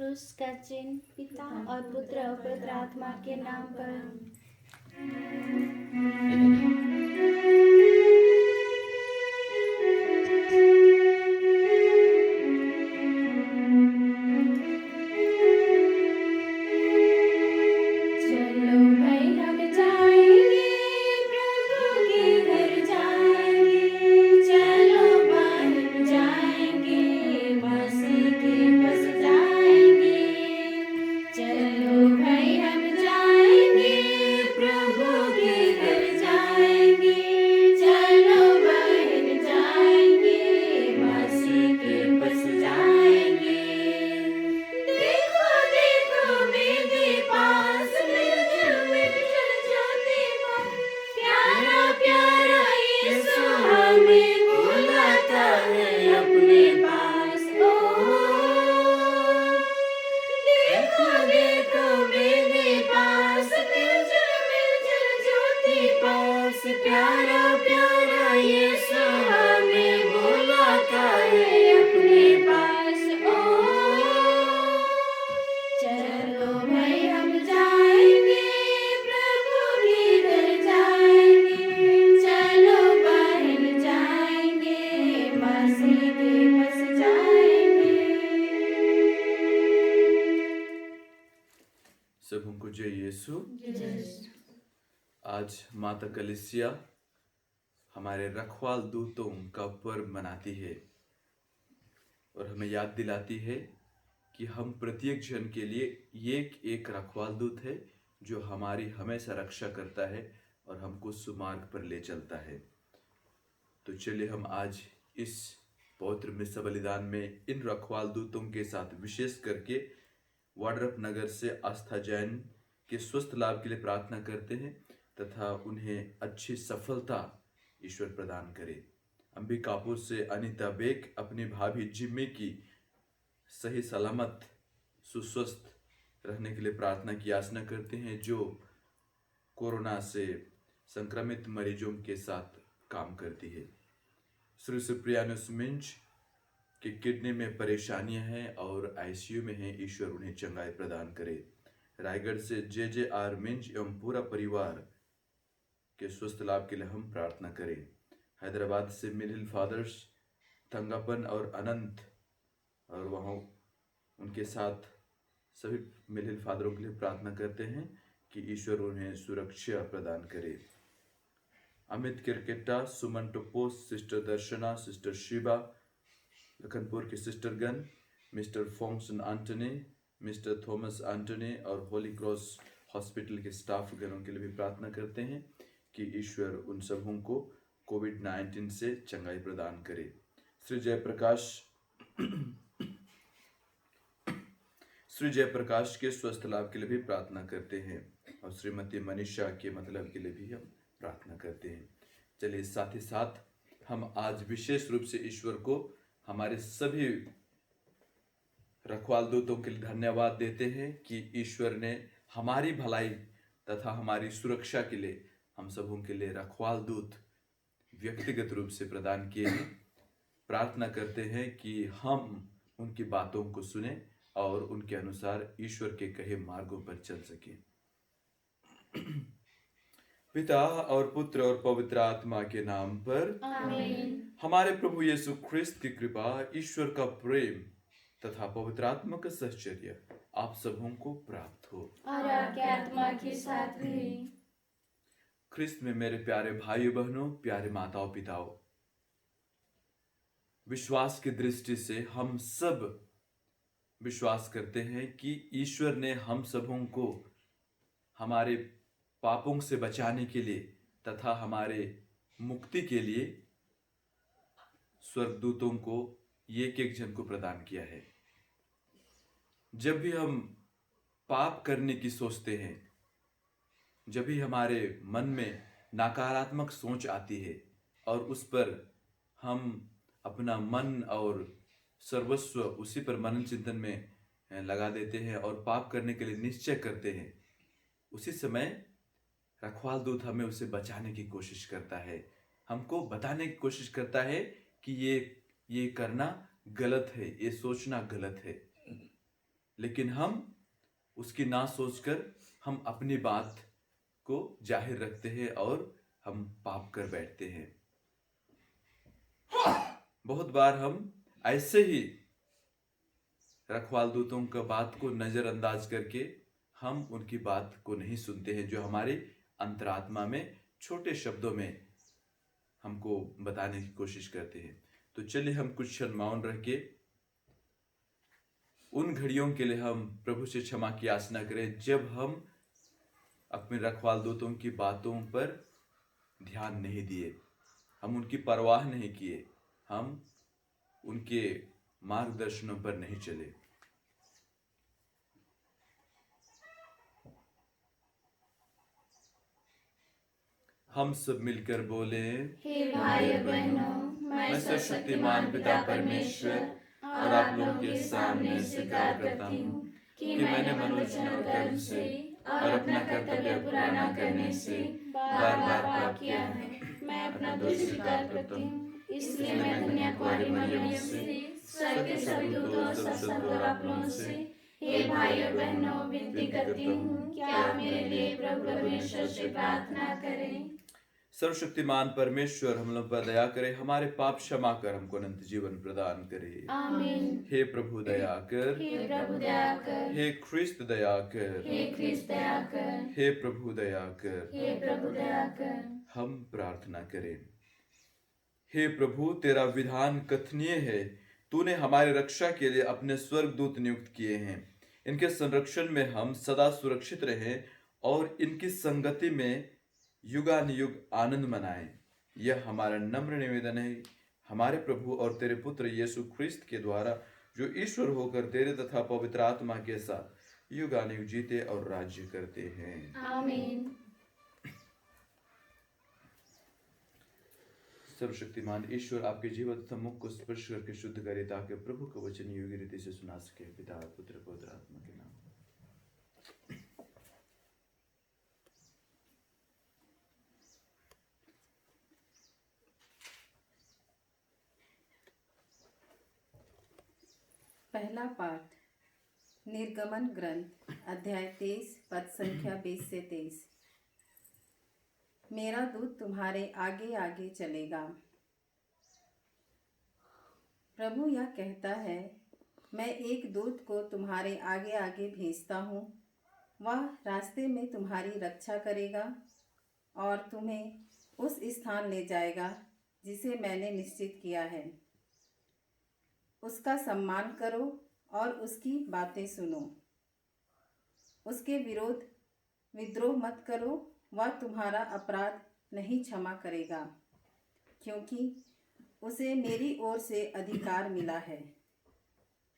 क्रूस का चिन्ह पिता और पुत्र और पवित्र आत्मा के नाम पर। सबों को जय यीशु। आज माता कलीसिया हमारे रखवाल दूतों का पर्व मनाती है और हमें याद दिलाती है कि हम प्रत्येक जन के लिए एक रखवाल दूत है जो हमारी हमेशा रक्षा करता है और हमको सुमार्ग पर ले चलता है। तो चलिए हम आज इस पवित्र मिस्सा बलिदान में इन रखवाल दूतों के साथ विशेष करके वाड्रप नगर से आस्था जैन के स्वस्थ लाभ के लिए प्रार्थना करते हैं तथा उन्हें अच्छी सफलता ईश्वर प्रदान करे। अंबिकापुर से अनीता बेग अपनी भाभी जिम्मी की सही सलामत सुस्वस्थ रहने के लिए प्रार्थना की याचना करते हैं, जो कोरोना से संक्रमित मरीजों के साथ काम करती है। श्री सुप्रियानुस मिंज कि किडनी में परेशानियां हैं और आईसीयू में हैं, ईश्वर उन्हें चंगाई प्रदान करे। रायगढ़ से JJR मिंज एवं पूरा परिवार के स्वस्थ लाभ के लिए हम प्रार्थना करें। हैदराबाद से मिडिल फादर्स थंगापन और अनंत और वहाँ उनके साथ सभी मिडिल फादरों के लिए प्रार्थना करते हैं कि ईश्वर उन्हें सुरक्षा प्रदान करे। अमित किरकेटा, सुमन टोपोस, सिस्टर दर्शना, सिस्टर शिवा, लखनपुर के सिस्टर गन, मिस्टर फोंगसन एंटनी, मिस्टर थॉमस एंटनी और होली क्रॉस हॉस्पिटल के स्टाफ गणों के लिए भी प्रार्थना करते हैं कि ईश्वर उन सबों को कोविड-19 से चंगाई प्रदान करे। श्री जयप्रकाश के स्वस्थ लाभ के लिए भी प्रार्थना करते हैं और श्रीमती मनीषा के मतलब के लिए भी हम प्रार्थना करते हैं। चलिए साथ ही साथ हम आज विशेष रूप से ईश्वर को हमारे सभी रखवाल दूतों के लिए धन्यवाद देते हैं कि ईश्वर ने हमारी भलाई तथा हमारी सुरक्षा के लिए हम सबों के लिए रखवाल दूत व्यक्तिगत रूप से प्रदान किए हैं। प्रार्थना करते हैं कि हम उनकी बातों को सुने और उनके अनुसार ईश्वर के कहे मार्गों पर चल सके। पिता और पुत्र और पवित्र आत्मा के नाम पर आमीन। हमारे प्रभु यीशु ख्रिस्त की कृपा, ईश्वर का प्रेम तथा पवित्र आत्मा का सहचर्य आप सबों को प्राप्त हो और आपके आत्मा के साथ भी। ख्रिस्त में मेरे प्यारे भाइयों बहनों, प्यारे माताओं पिताओं, विश्वास की दृष्टि से हम सब विश्वास करते हैं कि ईश्वर ने हम सबों को हमारे पापों से बचाने के लिए तथा हमारे मुक्ति के लिए स्वर्गदूतों को एक जन को प्रदान किया है। जब भी हम पाप करने की सोचते हैं, जब भी हमारे मन में नकारात्मक सोच आती है और उस पर हम अपना मन और सर्वस्व उसी पर मनन चिंतन में लगा देते हैं और पाप करने के लिए निश्चय करते हैं, उसी समय रखवाल दूत हमें उसे बचाने की कोशिश करता है, हमको बताने की कोशिश करता है कि ये करना गलत है, ये सोचना गलत है। लेकिन हम उसकी ना सोचकर हम अपनी बात को जाहिर रखते हैं और हम पाप कर बैठते हैं। बहुत बार हम ऐसे ही रखवाल दूतों का बात को नजरअंदाज करके हम उनकी बात को नहीं सुनते हैं, जो हमारे अंतरात्मा में छोटे शब्दों में हमको बताने की कोशिश करते हैं। तो चलिए हम कुछ क्षण मौन रह के उन घड़ियों के लिए हम प्रभु से क्षमा की याचना करें जब हम अपने रखवाल दूतों की बातों पर ध्यान नहीं दिए, हम उनकी परवाह नहीं किए, हम उनके मार्गदर्शनों पर नहीं चले। हम सब मिलकर बोले, हे भाई बहनों, मैं सर्वशक्तिमान पिता परमेश्वर और आप लोगों के सामने स्वीकार करती हूँ कि मैंने मनोवचन और कर्म से और अपना कर्तव्य पूरा न करने से बार बार पाप किया है। मैं अपना दोष स्वीकार करती हूँ। इसलिए मैं कन्या कुमारी मरियम से, स्वर्ग के सभी दूतों और सब संतों और आप लोगों से, हे भाई और बहनों, विनती करती हूँ कि आप मेरे लिए प्रभु परमेश्वर से प्रार्थना करें। सर्वशक्तिमान परमेश्वर हम लोग पर दया करे, हमारे पाप क्षमा कर हमको अनंत जीवन प्रदान करे। आमीन। हे प्रभु दया कर, हे प्रभु दया कर, हे ख्रिस्त दया कर, हे ख्रिस्त दया कर, हे प्रभु दया कर। हे प्रभु दया कर। हम प्रार्थना करें। हे प्रभु, तेरा विधान कथनीय है। तूने हमारी रक्षा के लिए अपने स्वर्गदूत नियुक्त किए हैं। इनके संरक्षण में हम सदा सुरक्षित रहें और इनकी संगति में युगानुयुग आनंद मनाएं। यह हमारा नम्र निवेदन है हमारे प्रभु और तेरे पुत्र यीशु ख्रिस्त के द्वारा, जो ईश्वर होकर तेरे तथा पवित्र आत्मा के साथ युगानुयुग जीते और राज्य करते हैं। आमीन। सर्वशक्तिमान ईश्वर आपके जीवन तथा मुख को स्पर्श करके शुद्ध करे, ताकि प्रभु का वचन योग्य रीति से सुना सके। पिता पुत्र पवित्र आत्मा के नाम। पहला पाठ निर्गमन ग्रंथ अध्याय 23 पद संख्या 20 से 23। मेरा दूत तुम्हारे आगे आगे चलेगा। प्रभु यह कहता है, मैं एक दूत को तुम्हारे आगे आगे भेजता हूँ। वह रास्ते में तुम्हारी रक्षा करेगा और तुम्हें उस स्थान ले जाएगा जिसे मैंने निश्चित किया है। उसका सम्मान करो और उसकी बातें सुनो। उसके विरोध विद्रोह मत करो, वह तुम्हारा अपराध नहीं क्षमा करेगा, क्योंकि उसे मेरी ओर से अधिकार मिला है।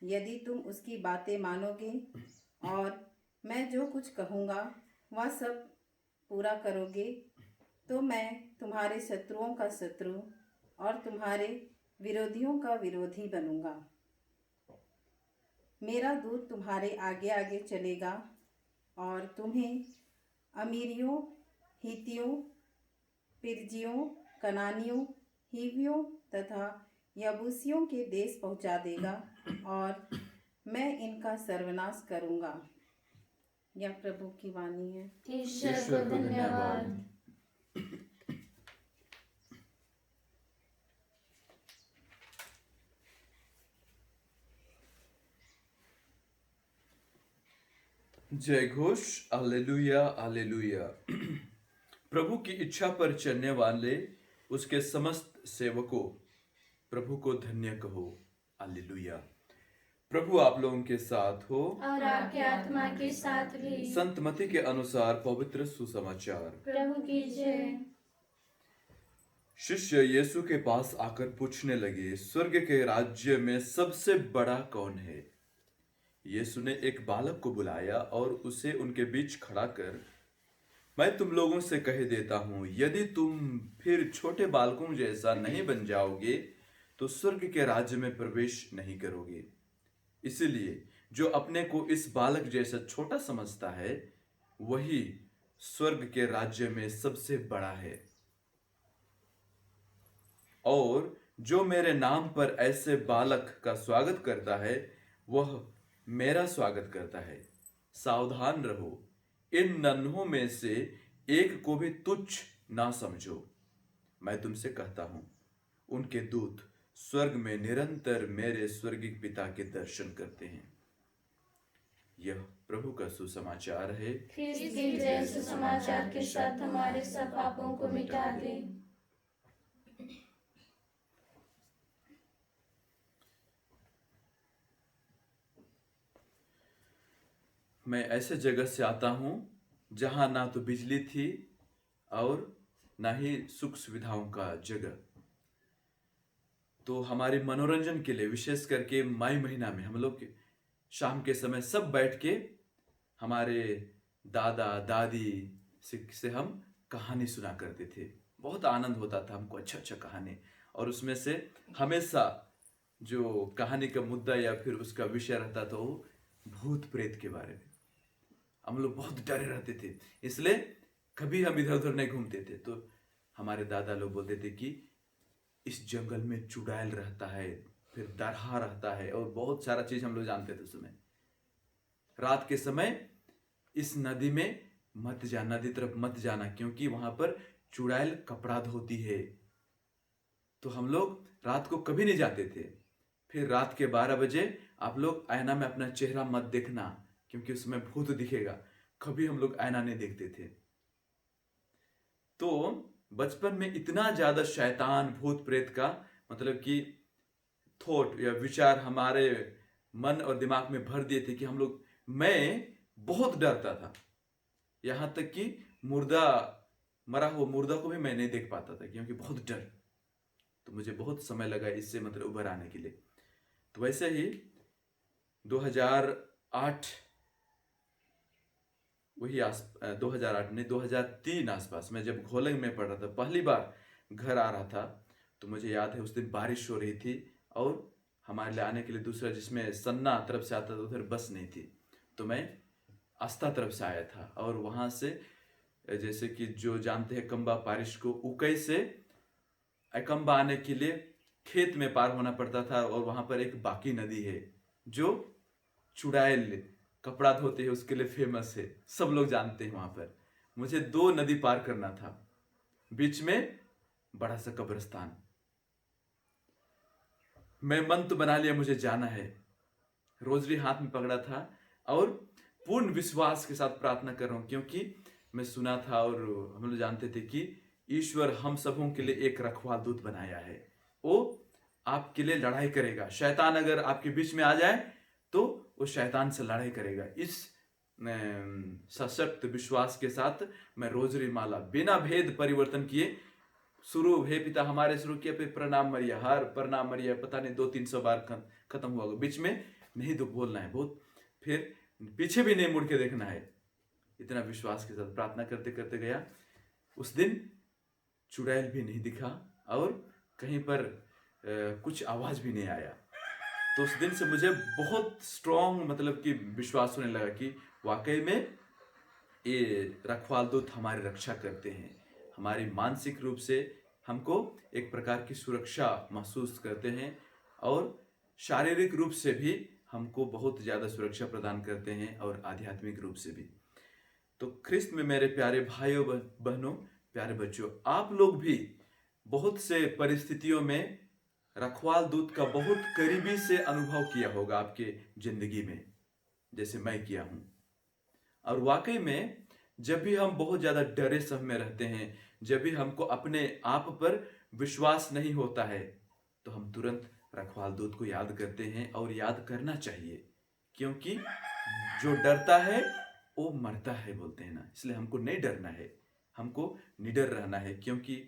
यदि तुम उसकी बातें मानोगे और मैं जो कुछ कहूँगा वह सब पूरा करोगे, तो मैं तुम्हारे शत्रुओं का शत्रु और तुम्हारे विरोधियों का विरोधी बनूंगा। मेरा दूत तुम्हारे आगे आगे चलेगा और तुम्हें अमीरियों, हितियों, पिरजियों, कनानियों, हिवियों तथा यबूसियों के देश पहुंचा देगा और मैं इनका सर्वनाश करूंगा। यह प्रभु की वाणी है। ईश्वर को धन्यवाद। जय घोष, हालेलुया हालेलुया। प्रभु की इच्छा पर चलने वाले उसके समस्त सेवकों, प्रभु को धन्य कहो। हालेलुया। प्रभु आप लोगों के साथ हो और आपके आत्मा के साथ भी। संत मत्ती के अनुसार पवित्र सुसमाचार। प्रभु की जय। शिष्य यीशु के पास आकर पूछने लगे, स्वर्ग के राज्य में सबसे बड़ा कौन है? यीशु ने एक बालक को बुलाया और उसे उनके बीच खड़ा कर, मैं तुम लोगों से कह देता हूं, यदि तुम फिर छोटे बालकों जैसा नहीं बन जाओगे तो स्वर्ग के राज्य में प्रवेश नहीं करोगे। इसलिए जो अपने को इस बालक जैसा छोटा समझता है, वही स्वर्ग के राज्य में सबसे बड़ा है। और जो मेरे नाम पर ऐसे बालक का स्वागत करता है, वह मेरा स्वागत करता है। सावधान रहो, इन नन्हों में से एक को भी तुच्छ ना समझो। मैं तुमसे कहता हूं, उनके दूत स्वर्ग में निरंतर मेरे स्वर्गीय पिता के दर्शन करते हैं। यह प्रभु का सुसमाचार है। ख्रिस्त की जय सुसमाचार के साथ हमारे सब पापों को मिटा दे। मैं ऐसे जगत से आता हूं जहां ना तो बिजली थी और ना ही सुख सुविधाओं का जगह। तो हमारे मनोरंजन के लिए विशेष करके मई महीना में हम लोग शाम के समय सब बैठ के हमारे दादा दादी से हम कहानी सुना करते थे। बहुत आनंद होता था हमको, अच्छा अच्छा कहानी। और उसमें से हमेशा जो कहानी का मुद्दा या फिर उसका विषय रहता था वो भूत प्रेत के बारे में। हम लोग बहुत डरे रहते थे, इसलिए कभी हम इधर उधर नहीं घूमते थे। तो हमारे दादा लोग बोलते थे कि इस जंगल में चुड़ैल रहता है, फिर दरहा रहता है और बहुत सारा चीज हम लोग जानते थे उस समय। रात के समय इस नदी में मत जाना, नदी तरफ मत जाना, क्योंकि वहां पर चुड़ैल कपड़ा धोती है। तो हम लोग रात को कभी नहीं जाते थे। फिर रात के 12 बजे आप लोग आईना में अपना चेहरा मत देखना, क्योंकि उसमें भूत दिखेगा। कभी हम लोग आईना नहीं देखते थे। तो बचपन में इतना ज्यादा शैतान भूत प्रेत का मतलब कि थॉट या विचार हमारे मन और दिमाग में भर दिए थे कि हम लोग, मैं बहुत डरता था। यहां तक कि मरा हुआ मुर्दा को भी मैं नहीं देख पाता था, क्योंकि बहुत डर। तो मुझे बहुत समय लगा इससे मतलब उभर आने के लिए। तो वैसे ही 2008 2008 नहीं 2003 आसपास में जब घोलंग में पढ़ रहा था, पहली बार घर आ रहा था, तो मुझे याद है उस दिन बारिश हो रही थी और हमारे लिए आने के लिए दूसरा जिसमें सन्ना तरफ से आता था उधर बस नहीं थी। तो मैं आस्था तरफ से आया था और वहां से, जैसे कि जो जानते हैं कंबा पारिश को, उकई से अकम्बा आने के लिए खेत में पार होना पड़ता था। और वहां पर एक बाकी नदी है जो चुड़ैल कपड़ा धोते हैं उसके लिए फेमस है, सब लोग जानते हैं। वहां पर मुझे 2 नदी पार करना था, बीच में बड़ा सा कब्रिस्तान। मैं मन तो बना लिया मुझे जाना है, रोजरी हाथ में पकड़ा था और पूर्ण विश्वास के साथ प्रार्थना कर रहा हूं, क्योंकि मैं सुना था और हम लोग जानते थे कि ईश्वर हम सबों के लिए एक रखवाल दूत बनाया है। वो आपके लिए लड़ाई करेगा। शैतान अगर आपके बीच में आ जाए तो वो शैतान से लड़ाई करेगा। इस सशक्त विश्वास के साथ मैं रोजरी माला बिना भेद परिवर्तन किए शुरू, हे पिता हमारे शुरू किया, फिर प्रणाम मरिया, हर प्रणाम मरिया, पता नहीं 200-300 बार खत्म हुआ। बीच में नहीं तो बोलना है बहुत, फिर पीछे भी नहीं मुड़ के देखना है। इतना विश्वास के साथ प्रार्थना करते करते गया। उस दिन चुड़ैल भी नहीं दिखा और कहीं पर कुछ आवाज भी नहीं आया। तो उस दिन से मुझे बहुत स्ट्रॉन्ग मतलब कि विश्वास होने लगा कि वाकई में ये रखवाल दूत हमारी रक्षा करते हैं। हमारी मानसिक रूप से हमको एक प्रकार की सुरक्षा महसूस करते हैं और शारीरिक रूप से भी हमको बहुत ज़्यादा सुरक्षा प्रदान करते हैं और आध्यात्मिक रूप से भी। तो ख्रिस्त में मेरे प्यारे भाइयों बहनों, प्यारे बच्चों, आप लोग भी बहुत से परिस्थितियों में रखवाल दूत का बहुत करीबी से अनुभव किया होगा आपके जिंदगी में, जैसे मैं किया हूं। और वाकई में जब भी हम बहुत ज्यादा डरे सह में रहते हैं, जब भी हमको अपने आप पर विश्वास नहीं होता है, तो हम तुरंत रखवाल दूत को याद करते हैं और याद करना चाहिए, क्योंकि जो डरता है वो मरता है बोलते हैं ना। इसलिए हमको नहीं डरना है, हमको निडर रहना है, क्योंकि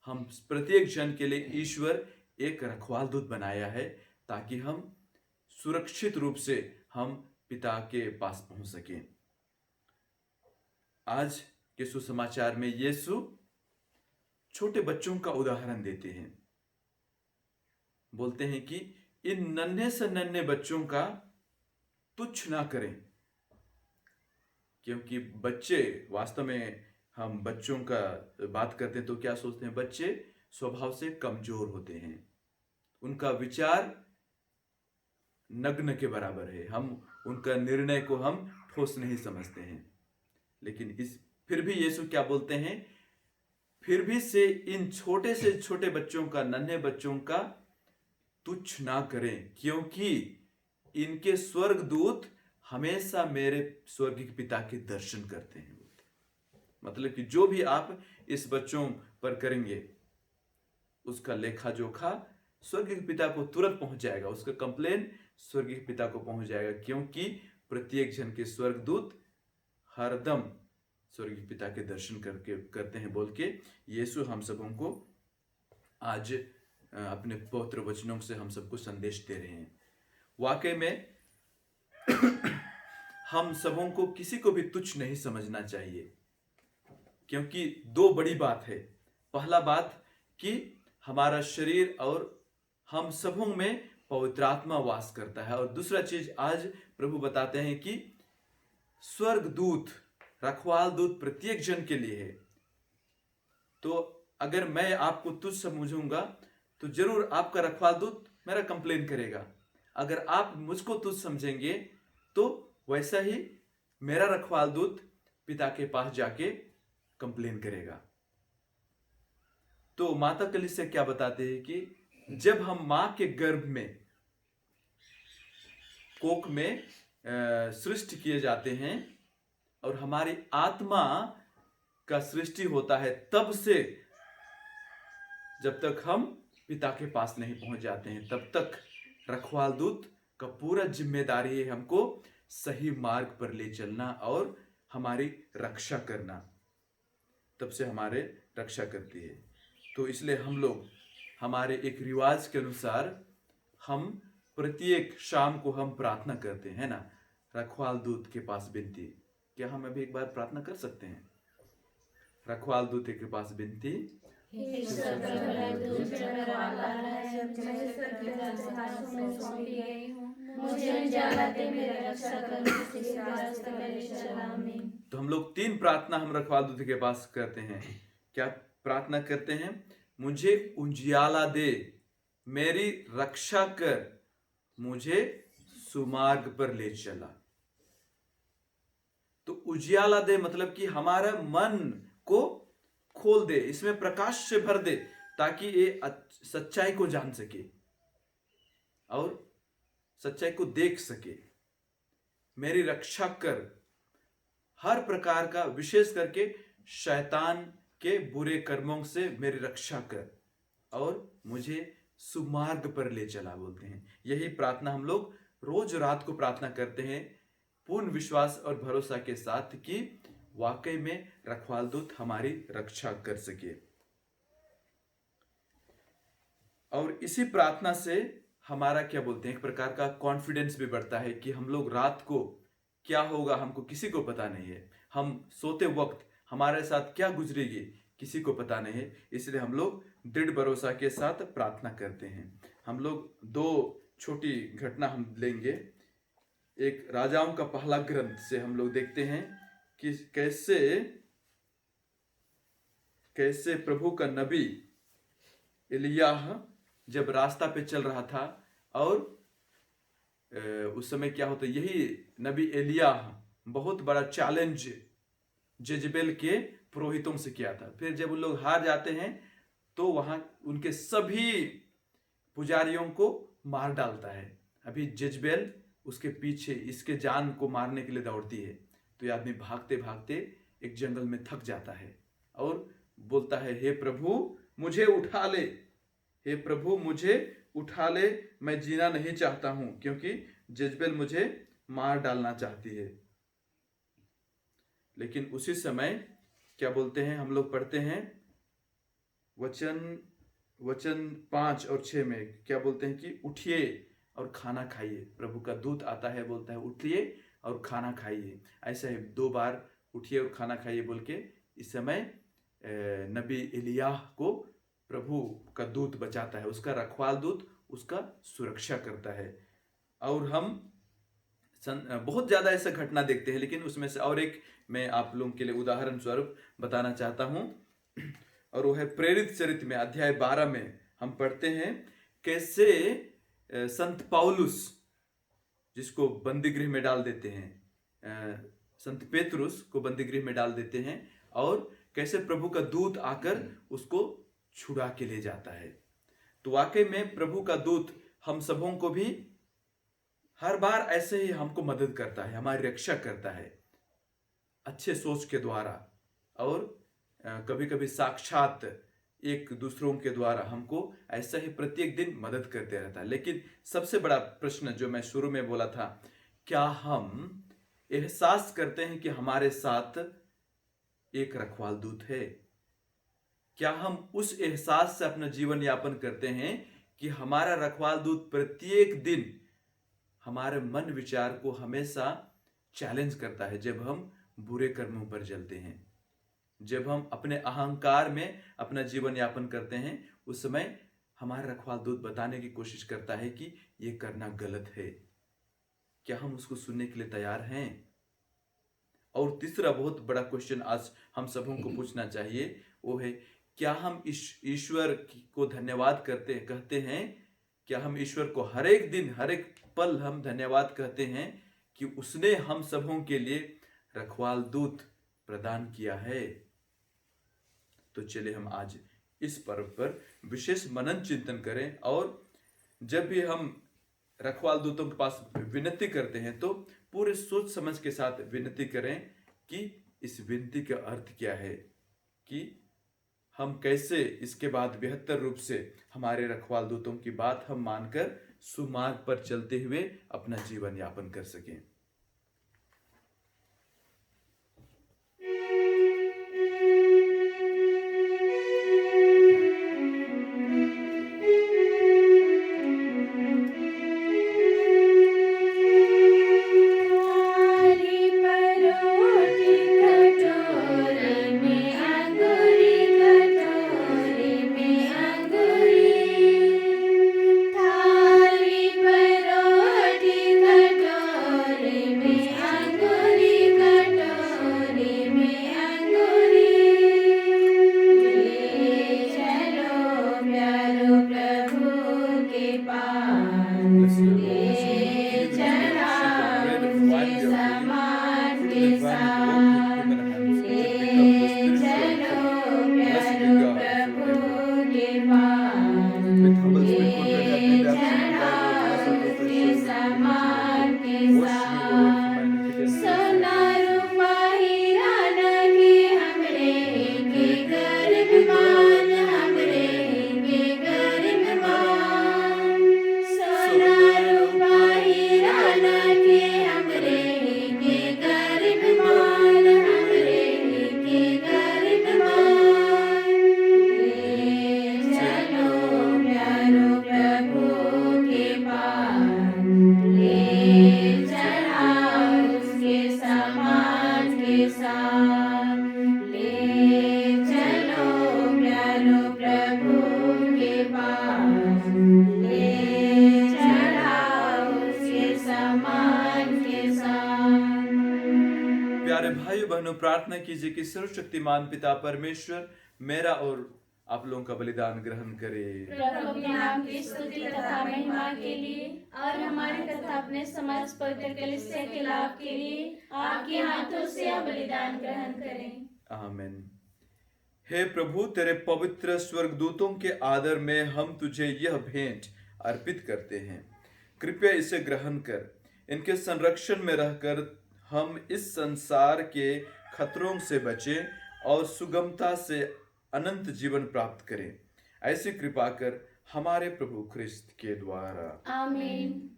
हम प्रत्येक जन के लिए ईश्वर एक रखवाल दूत बनाया है ताकि हम सुरक्षित रूप से हम पिता के पास पहुंच सकें। आज के सुसमाचार में यीशु छोटे बच्चों का उदाहरण देते हैं। बोलते हैं कि इन नन्हे से नन्हे बच्चों का तुच्छ ना करें, क्योंकि बच्चे वास्तव में, हम बच्चों का बात करते हैं तो क्या सोचते हैं, बच्चे स्वभाव से कमजोर होते हैं, उनका विचार नग्न के बराबर है। हम उनका निर्णय को हम ठोस नहीं समझते हैं। लेकिन फिर भी यीशु क्या बोलते हैं, फिर भी से इन छोटे से छोटे बच्चों का, नन्हे बच्चों का तुच्छ ना करें, क्योंकि इनके स्वर्गदूत हमेशा मेरे स्वर्गीय पिता के दर्शन करते हैं। मतलब कि जो भी आप इस बच्चों पर करेंगे उसका लेखा जोखा स्वर्गीय पिता को तुरंत पहुंच जाएगा, उसका कंप्लेन स्वर्गीय पिता को पहुंच जाएगा, क्योंकि प्रत्येक जन के स्वर्गदूत हरदम स्वर्गीय पिता के दर्शन करते हैं बोल के यीशु हम सबों को आज अपने पवित्र वचनों से हम सबको संदेश दे रहे हैं। वाकई में हम सबों को किसी को भी तुच्छ नहीं समझना चाहिए, क्योंकि दो बड़ी बात है। पहला बात कि हमारा शरीर और हम सबों में पवित्र आत्मा वास करता है, और दूसरा चीज आज प्रभु बताते हैं कि स्वर्गदूत, रखवाल दूत प्रत्येक जन के लिए है। तो अगर मैं आपको तुच्छ समझूंगा तो जरूर आपका रखवाल दूत मेरा कंप्लेन करेगा। अगर आप मुझको तुच्छ समझेंगे तो वैसा ही मेरा रखवाल दूत पिता के पास जाके कंप्लेन करेगा। तो माता कलीसिया क्या बताते हैं कि जब हम मां के गर्भ में, कोख में सृष्टि किए जाते हैं और हमारी आत्मा का सृष्टि होता है, तब से जब तक हम पिता के पास नहीं पहुंच जाते हैं तब तक रखवाल दूत का पूरा जिम्मेदारी है हमको सही मार्ग पर ले चलना और हमारी रक्षा करना। तब से हमारे रक्षा करती है। तो इसलिए हम लोग हमारे एक रिवाज के अनुसार हम प्रत्येक शाम को हम प्रार्थना करते हैं ना, रखवाल दूत के पास विनती। क्या हम अभी एक बार प्रार्थना कर सकते हैं? रखवाल दूत के पास विनती। तो हम लोग 3 प्रार्थना हम रखवाल दूत के पास करते हैं। क्या प्रार्थना करते हैं? मुझे उजियाला दे, मेरी रक्षा कर, मुझे सुमार्ग पर ले चला। तो उजियाला दे मतलब कि हमारा मन को खोल दे, इसमें प्रकाश से भर दे, ताकि ये सच्चाई को जान सके और सच्चाई को देख सके। मेरी रक्षा कर, हर प्रकार का, विशेष करके शैतान के बुरे कर्मों से मेरी रक्षा कर और मुझे सुमार्ग पर ले चला बोलते हैं। यही प्रार्थना हम लोग रोज रात को प्रार्थना करते हैं, पूर्ण विश्वास और भरोसा के साथ कि वाकई में रखवाल दूत हमारी रक्षा कर सके। और इसी प्रार्थना से हमारा क्या बोलते हैं, एक प्रकार का कॉन्फिडेंस भी बढ़ता है कि हम लोग रात को क्या होगा हमको किसी को पता नहीं है। हम सोते वक्त हमारे साथ क्या गुजरेगी किसी को पता नहीं है। इसलिए हम लोग दृढ़ भरोसा के साथ प्रार्थना करते हैं। हम लोग 2 छोटी घटना हम लेंगे। एक राजाओं का पहला ग्रंथ से हम लोग देखते हैं कि कैसे प्रभु का नबी एलियाह जब रास्ता पे चल रहा था, और उस समय क्या होता, यही नबी एलियाह बहुत बड़ा चैलेंज जेजबेल के पुरोहितों से किया था। फिर जब उन लोग हार जाते हैं तो वहां उनके सभी पुजारियों को मार डालता है। अभी जेजबेल उसके पीछे इसके जान को मारने के लिए दौड़ती है। तो ये आदमी भागते भागते एक जंगल में थक जाता है और बोलता है, हे प्रभु मुझे उठा ले, हे प्रभु मुझे उठा ले, मैं जीना नहीं चाहता हूं, क्योंकि जेजबेल मुझे मार डालना चाहती है। लेकिन उसी समय क्या बोलते हैं, हम लोग पढ़ते हैं वचन 5 और 6 में क्या बोलते हैं कि उठिए और खाना खाइए। प्रभु का दूत आता है, बोलता है उठिए और खाना खाइए। ऐसा है 2 बार उठिए और खाना खाइए बोल के इस समय नबी एलियाह को प्रभु का दूत बचाता है, उसका रखवाल दूत उसका सुरक्षा करता है। और हम बहुत ज्यादा ऐसा घटना देखते हैं, लेकिन उसमें से और एक मैं आप लोगों के लिए उदाहरण स्वरूप बताना चाहता हूं, और वो है प्रेरित चरित्र में अध्याय 12 में हम पढ़ते हैं कैसे संत पौलुस जिसको बंदी गृह में डाल देते हैं, संत पेतरुस को बंदी गृह में डाल देते हैं, और कैसे प्रभु का दूत आकर उसको छुड़ा के ले जाता है। तो वाकई में प्रभु का दूत हम सबों को भी हर बार ऐसे ही हमको मदद करता है, हमारी रक्षा करता है अच्छे सोच के द्वारा, और कभी कभी साक्षात एक दूसरों के द्वारा हमको ऐसा ही प्रत्येक दिन मदद करते रहता है। लेकिन सबसे बड़ा प्रश्न जो मैं शुरू में बोला था, क्या हम एहसास करते हैं कि हमारे साथ एक रखवाल दूत है? क्या हम उस एहसास से अपना जीवन यापन करते हैं कि हमारा रखवाल दूत प्रत्येक दिन हमारे मन विचार को हमेशा चैलेंज करता है? जब हम बुरे कर्मों पर चलते हैं, जब हम अपने अहंकार में अपना जीवन यापन करते हैं, उस समय हमारा रखवाल दूत बताने की कोशिश करता है कि ये करना गलत है। क्या हम उसको सुनने के लिए तैयार हैं? और तीसरा बहुत बड़ा क्वेश्चन आज हम सबों को पूछना चाहिए, वो है क्या हम ईश्वर को धन्यवाद कहते हैं? क्या हम ईश्वर को हर एक दिन हर एक पल हम धन्यवाद कहते हैं कि उसने हम सबों के लिए रखवाल दूत प्रदान किया है? तो चलिए हम आज इस पर्व पर विशेष मनन चिंतन करें, और जब भी हम रखवाल दूतों के पास विनती करते हैं तो पूरे सोच समझ के साथ विनती करें कि इस विनती का अर्थ क्या है, कि हम कैसे इसके बाद बेहतर रूप से हमारे रखवाल दूतों की बात हम मानकर सुमार्ग पर चलते हुए अपना जीवन यापन कर सकें। प्यारे भाइयों बहनों, प्रार्थना कीजिए कि सर्वशक्तिमान पिता परमेश्वर मेरा और आप लोगों का बलिदान ग्रहण करे, प्रभु के नाम की स्तुति तथा महिमा के लिए और हमारे तथा अपने समस्त पवित्र कलीसिया के लाभ के लिए आपके हाथों से यह बलिदान ग्रहण करें। आमीन। हे प्रभु, तेरे पवित्र स्वर्गदूतों के आदर में हम तुझे यह भेंट अर्पित करते हैं। कृपया इसे ग्रहण कर, इनके संरक्षण में रहकर हम इस संसार के खतरों से बचें और सुगमता से अनंत जीवन प्राप्त करें। ऐसी कृपा कर हमारे प्रभु ख्रिस्त के द्वारा। आमीन।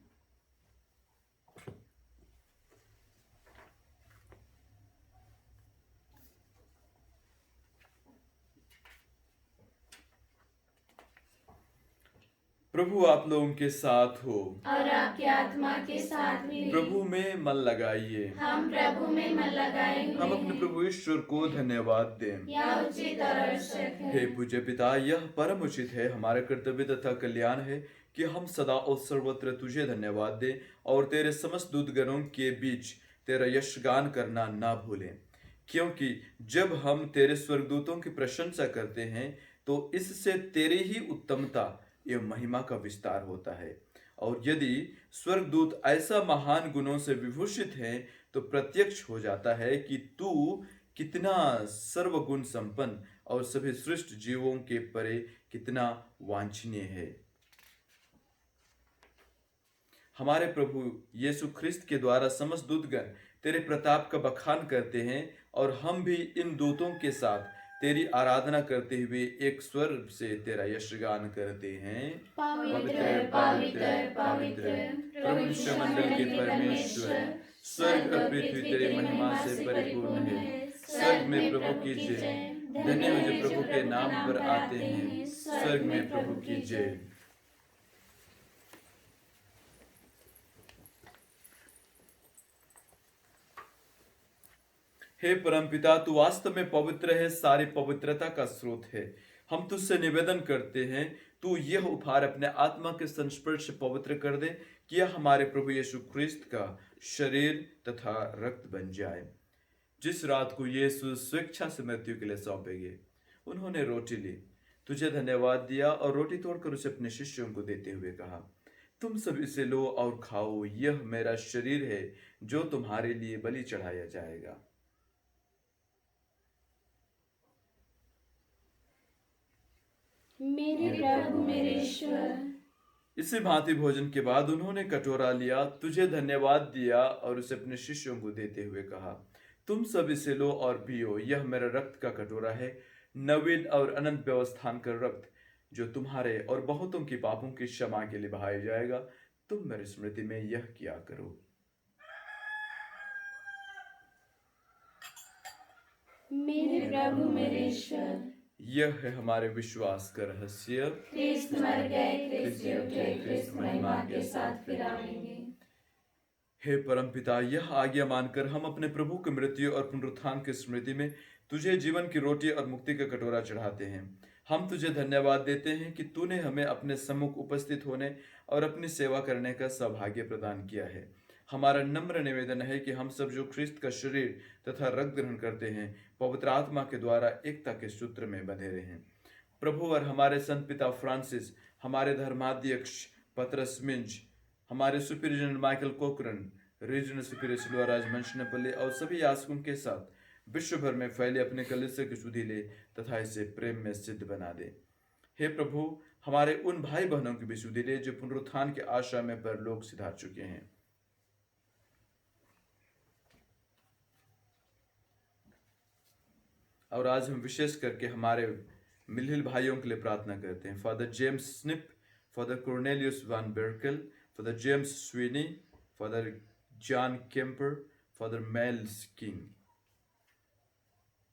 प्रभु आप लोगों के साथ हो और आपकी आत्मा के साथ भी। प्रभु में मन लगाइए। हम प्रभु में मन लगाए हुए हम अपने हैं। प्रभु ईश्वर को धन्यवाद दें। यह उचित और आवश्यक है। हे पूज्य पिता, यह परम उचित है, हमारा कर्तव्य तथा कल्याण है कि हम सदा और सर्वत्र तुझे धन्यवाद दें और तेरे समस्त दूतगणों के बीच तेरा यशगान करना ना भूलें, क्योंकि जब हम तेरे स्वर्गदूतों की प्रशंसा करते हैं तो इससे तेरी ही उत्तमता एवं महिमा का विस्तार होता है और यदि स्वर्गदूत ऐसा महान गुणों से विभूषित हैं तो प्रत्यक्ष हो जाता है कि तू कितना सर्वगुण संपन्न और सभी सृष्ट जीवों के परे कितना वांछनीय है। हमारे प्रभु यीशु ख्रिस्त के द्वारा समस्त दूतगण तेरे प्रताप का बखान करते हैं और हम भी इन दूतों के साथ तेरी आराधना करते हुए एक स्वर से तेरा यशगान करते हैं। पवित्र पवित्र पवित्र प्रभु विश्वमंडल के परमेश्वर, स्वर्ग और पृथ्वी तेरी महिमा से परिपूर्ण है। स्वर्ग में प्रभु की जय। धन्य हो जो प्रभु के नाम पर आते हैं। स्वर्ग में प्रभु की जय। हे परमपिता, तू वास्तव में पवित्र है, सारी पवित्रता का स्रोत है। हम तुझसे निवेदन करते हैं, तू यह उपहार अपने आत्मा के संस्पर्श से पवित्र कर दे कि यह हमारे प्रभु यीशु ख्रिस्त का शरीर तथा रक्त बन जाए। जिस रात को यीशु स्वेच्छा से मृत्यु के लिए सौंपे गए, उन्होंने रोटी ली, तुझे धन्यवाद दिया और रोटी तोड़कर उसे अपने शिष्यों को देते हुए कहा, तुम सब इसे लो और खाओ, यह मेरा शरीर है जो तुम्हारे लिए बलि चढ़ाया जाएगा। मेरे प्रभु मेरे ईश्वर। इसी भांति भोजन के बाद उन्होंने कटोरा लिया, तुझे धन्यवाद दिया और उसे अपने शिष्यों को देते हुए कहा, तुम सब इसे लो और पियो, यह मेरा रक्त का कटोरा है, नवीन और अनंत व्यवस्थान का रक्त, जो तुम्हारे और बहुतों की पापों की क्षमा के लिए बहाया जाएगा। तुम मेरी स्मृति में यह किया करो। मेरे प्रभु मेरे ईश्वर। यह है हमारे विश्वास का रहस्य। ख्रिस्त मर गए, ख्रिस्त जी उठे, ख्रिस्त महिमा के साथ फिर आएंगे। हे परमपिता, यह आज्ञा मानकर हम अपने प्रभु की मृत्यु और पुनरुत्थान की स्मृति में तुझे जीवन की रोटी और मुक्ति का कटोरा चढ़ाते हैं। हम तुझे धन्यवाद देते हैं कि तूने हमें अपने सम्मुख उपस्थित होने और अपनी सेवा करने का सौभाग्य प्रदान किया है। हमारा नम्र निवेदन है कि हम सब जो ख्रिस्त का शरीर तथा रक्त ग्रहण करते हैं, पवित्र आत्मा के द्वारा एकता के सूत्र में बंधे रहें। प्रभु और हमारे संत पिता फ्रांसिस, हमारे धर्माध्यक्ष पतरस मिंज, हमारे superior general Michael Cochran, regional superior Silvaraj Manshanpalli और सभी याजकों के साथ विश्व भर में फैले अपने कलीसिया की सुधि ले तथा इसे प्रेम में सिद्ध बना दे। हे प्रभु, हमारे उन भाई बहनों की भी सुधि ले जो पुनरुत्थान के आशा में परलोक सिधार चुके हैं। और आज हम विशेष करके हमारे मिलहिल भाइयों के लिए प्रार्थना करते हैं। Father James Snip, father Cornelius van Berkel, father James Sweeney, father John Kemper, father Mels King,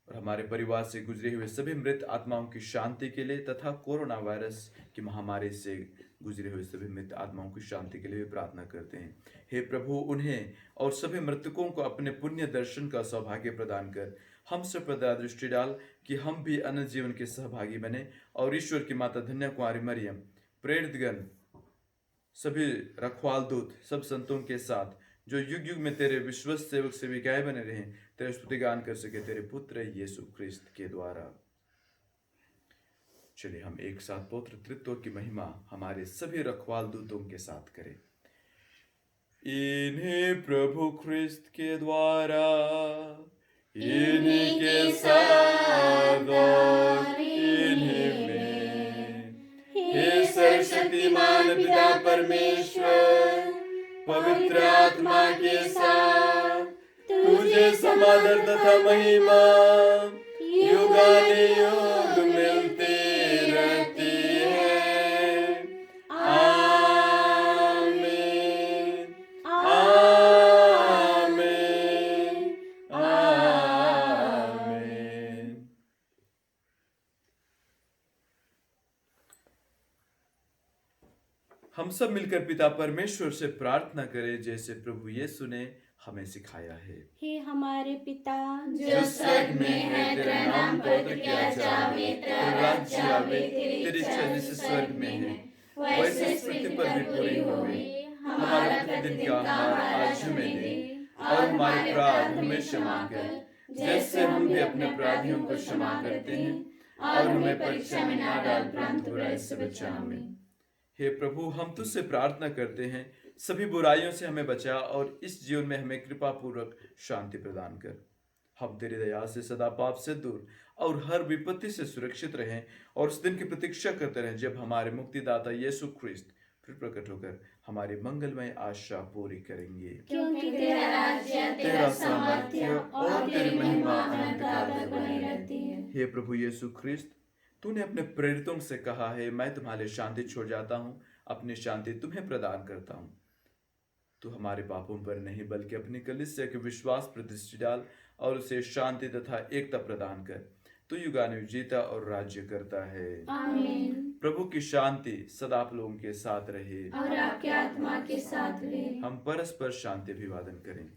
और हमारे परिवार से गुजरे हुए सभी मृत आत्माओं की शांति के लिए तथा कोरोना वायरस की महामारी से गुजरे हुए सभी मृत आत्माओं की शांति के लिए भी प्रार्थना करते हैं। हे प्रभु, उन्हें और सभी मृतकों को अपने पुण्य दर्शन का सौभाग्य प्रदान कर हम सब पर दया दृष्टि डाल कि हम भी अनंत जीवन के सहभागी बने और ईश्वर की माता धन्य कुमारी मरियम, प्रेरितगण, सभी रखवाल दूत, सब संतों के साथ जो युग युग में तेरे विश्वस्त सेवक सेविकाएं बने रहें, तेरे स्तुति गान कर सके तेरे पुत्र यीशु ख्रिस्त के द्वारा। चलिए हम एक साथ पवित्र त्रित्व की महिमा हमारे सभी रखवाल दूतों के साथ करें। इन्हें प्रभु ख्रिस्त के द्वारा, इन्हीं के साथ और इन्हीं में, हे सर्वशक्तिमान पिता परमेश्वर, पवित्र आत्मा के साथ तुझे समादर तथा महिमा युगानुयुग मिलती रहती है। आमीन, आमीन, आमीन। हम सब मिलकर पिता परमेश्वर से प्रार्थना करें जैसे प्रभु यीशु ने हमें सिखाया है। हे हमारे पिता जो स्वर्ग में है, तेरा नाम पवित्र किया जावे, तेरा राज्य आवे, तेरी इच्छा जैसे स्वर्ग में है वैसे इस पृथ्वी पर भी पूरी होवे। हमारा प्रतिदिन का आहार आज हमें दे और हमारे अपराध हमें क्षमा कर जैसे हम भी अपने अपराधियों को क्षमा करते हैं, और हमें परीक्षा में ना डाल परंतु बुराई से बचा। हमें हे प्रभु, हम तुझसे प्रार्थना करते हैं, सभी बुराइयों से हमें बचा और इस जीवन में हमें कृपा पूर्वक शांति प्रदान कर। हम तेरी दया से सदा पाप से दूर और हर विपत्ति से सुरक्षित रहें और उस दिन की प्रतीक्षा करते रहें जब हमारे मुक्तिदाता यीशु ख्रिस्त फिर प्रकट होकर हमारी मंगलमय आशा पूरी करेंगे। क्योंकि तेरा राज्य, तेरा सामर्थ्य और तेरी महिमा अनंत काल तक बनी रहती है। हे प्रभु यीशु ख्रिस्त, तूने अपने प्रेरितों से कहा है, मैं तुम्हारे शांति छोड़ जाता हूँ, अपनी शांति तुम्हें प्रदान करता हूँ। तू हमारे पापों पर नहीं बल्कि अपनी कलीसिया के विश्वास पर दृष्टि डाल और उसे शांति तथा एकता प्रदान कर। तू युगानुयुग जीता और राज्य करता है। आमीन। प्रभु की शांति सदा आप लोगों के साथ रहे और आपके आत्मा के साथ रहे। हम परस्पर शांति अभिवादन करें।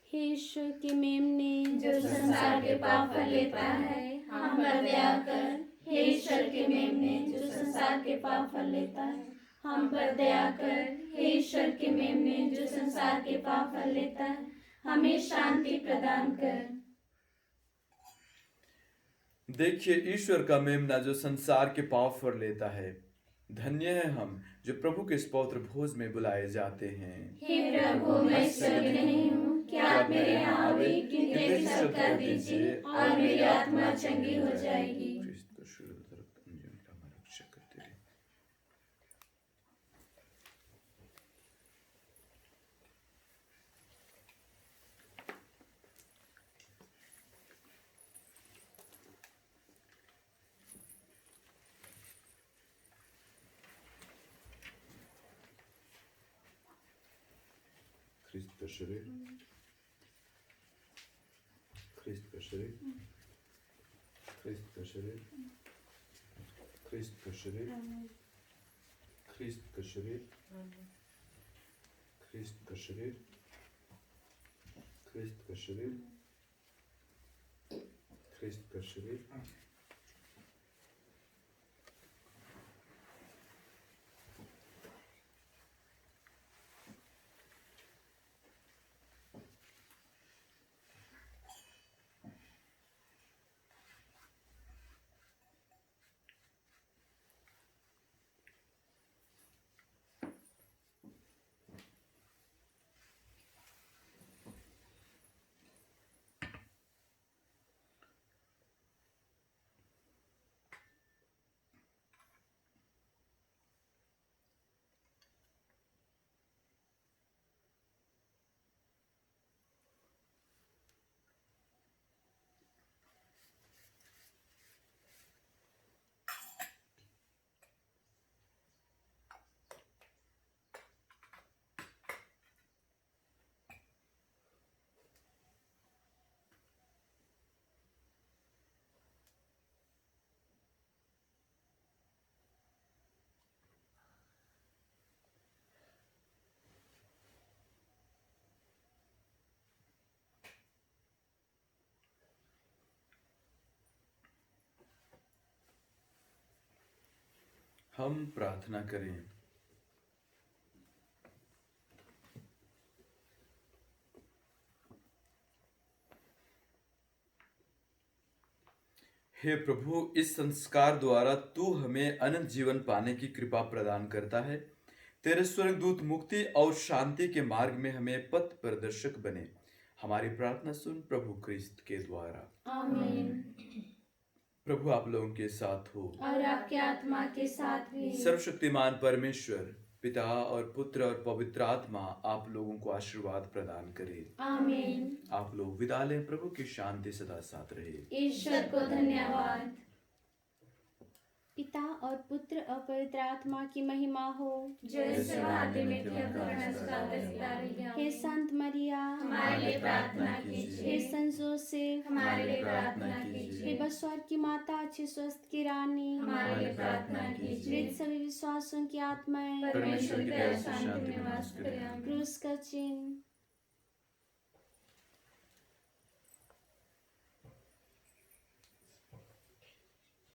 हे ईश्वर के मेमने, जो संसार के पाप पर लेता है, हम पर दया कर। हे ईश्वर के मेमने, जो संसार के पाप पर लेता है, हम पर दया कर। हे ईश्वर के मेमने, जो संसार के पाप पर लेता है, हमें शांति प्रदान कर। देखिए ईश्वर का मेमना जो संसार के पाप पर लेता है। धन्य है हम जो प्रभु के इस पवित्र भोज में बुलाए जाते हैं। हे प्रभु, मैं इस योग्य नहीं हूँ कि आप मेरे यहाँ आवे, किंतु एक शब्द कर दीजिए और मेरी आत्मा चंगी हो जाएगी। ख्रिस्त का शुद्ध रक्त अंजन का हमारा रक्षा करते रहे। ख्रिस्त का शरीर, ख्रिस्त का शरीर, ख्रिस्त का शरीर, ख्रिस्त का शरीर, ख्रिस्त का शरीर, ख्रिस्त का शरीर, ख्रिस्त का शरीर, ख्रिस्त का शरीर। हम प्रार्थना करें। हे प्रभु, इस संस्कार द्वारा तू हमें अनंत जीवन पाने की कृपा प्रदान करता है। तेरे स्वर्गदूत मुक्ति और शांति के मार्ग में हमें पथ प्रदर्शक बने। हमारी प्रार्थना सुन प्रभु क्रिस्त के द्वारा। आमीन। प्रभु आप लोगों के साथ हो और आपके आत्मा के साथ भी। सर्वशक्तिमान परमेश्वर पिता और पुत्र और पवित्र आत्मा आप लोगों को आशीर्वाद प्रदान करे। आमीन। आप लोग विदा लें। प्रभु की शांति सदा साथ रहे। ईश्वर को धन्यवाद। पिता और पुत्र और पवित्र आत्मा की महिमा हो। जो इस आदि में थे, हे संत मरिया, हमारे लिए प्रार्थना कीजिए। हे संत जोसेफ, हमारे लिए प्रार्थना कीजिए। हे बसवर की माता, अच्छे स्वस्थ की रानी, हमारे लिए प्रार्थना कीजिए। मृत सभी विश्वासों की आत्माएं, परमेश्वर की दया शांति में वास करें। क्रूस का चिन्ह,